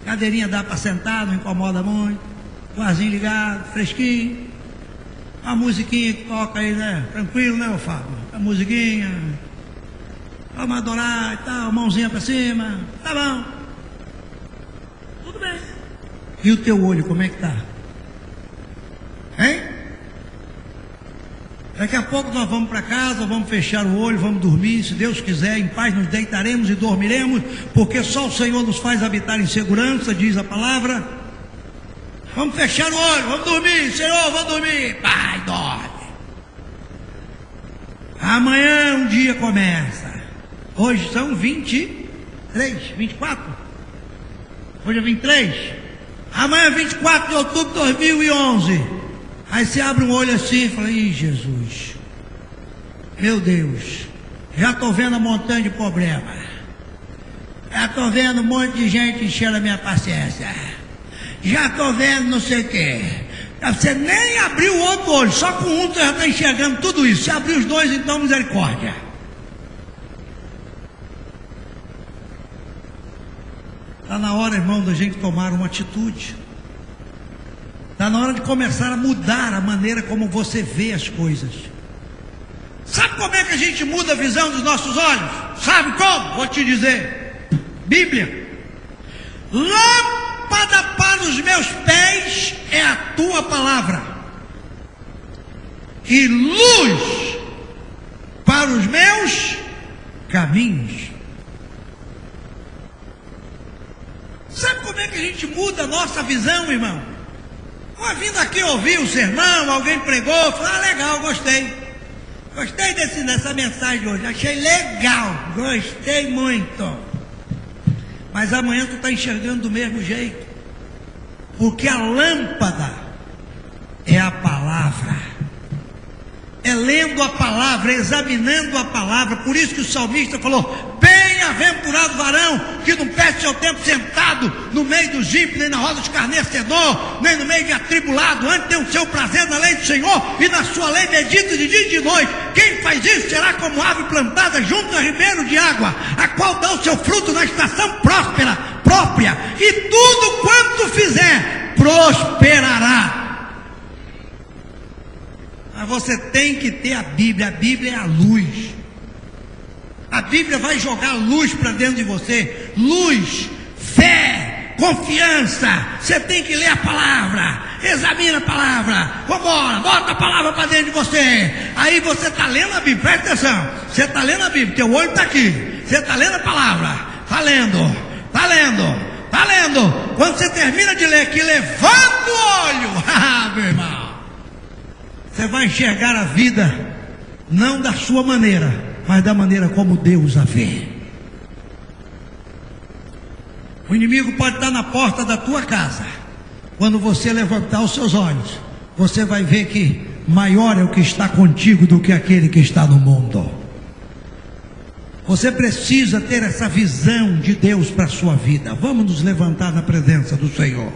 cadeirinha dá para sentar, não incomoda muito, o arzinho ligado, fresquinho, a musiquinha que toca aí, né? Tranquilo, né, meu Fábio? A musiquinha, vamos adorar e tal, mãozinha para cima, tá bom, tudo bem. E o teu olho, como é que tá? Hein? Daqui a pouco nós vamos para casa, vamos fechar o olho, vamos dormir, se Deus quiser, em paz nos deitaremos e dormiremos, porque só o Senhor nos faz habitar em segurança, diz a palavra. Vamos fechar o olho, vamos dormir, Senhor, vamos dormir. Pai, dorme. Amanhã um dia começa. Hoje são 23, 24. Hoje é 23. Amanhã é 24 de outubro de 2011. Aí você abre um olho assim e fala, ih, Jesus, meu Deus, já estou vendo a montanha de problema, já estou vendo um monte de gente enchendo a minha paciência, já estou vendo não sei o quê. Você nem abriu o outro olho, só com um você já está enxergando tudo isso. Se abrir os dois, então misericórdia. Está na hora, irmão, da gente tomar uma atitude. Está na hora de começar a mudar a maneira como você vê as coisas. Sabe como é que a gente muda a visão dos nossos olhos? Sabe como? Vou te dizer. Bíblia. Lâmpada para os meus pés é a tua palavra, e luz para os meus caminhos. Sabe como é que a gente muda a nossa visão, irmão? Vindo aqui ouvir o sermão, alguém pregou, falou, legal, gostei dessa mensagem de hoje, achei legal, gostei muito. Mas amanhã tu está enxergando do mesmo jeito, porque a lâmpada é a palavra, é lendo a palavra, examinando a palavra. Por isso que o salmista falou, bem-aventurado varão que não perde seu tempo sentado no meio dos ímpios, nem na roda de escarnecedor, nem no meio de atribulado. Antes tem o seu prazer na lei do Senhor, e na sua lei medita de dia e de noite. Quem faz isso será como ave plantada junto a ribeiro de água, a qual dá o seu fruto na estação própria, e tudo quanto fizer prosperará. Mas você tem que ter a Bíblia é a luz. A Bíblia vai jogar luz para dentro de você, luz, fé, confiança. Você tem que ler a palavra, examina a palavra, vambora, bota a palavra para dentro de você. Aí você está lendo a Bíblia, presta atenção, você está lendo a Bíblia, teu olho está aqui, você está lendo a palavra, está lendo. Quando você termina de ler aqui, levanta o olho, meu irmão, você vai enxergar a vida, não da sua maneira, mas da maneira como Deus a vê. O inimigo pode estar na porta da tua casa, quando você levantar os seus olhos, você vai ver que maior é o que está contigo do que aquele que está no mundo. Você precisa ter essa visão de Deus para a sua vida. Vamos nos levantar na presença do Senhor.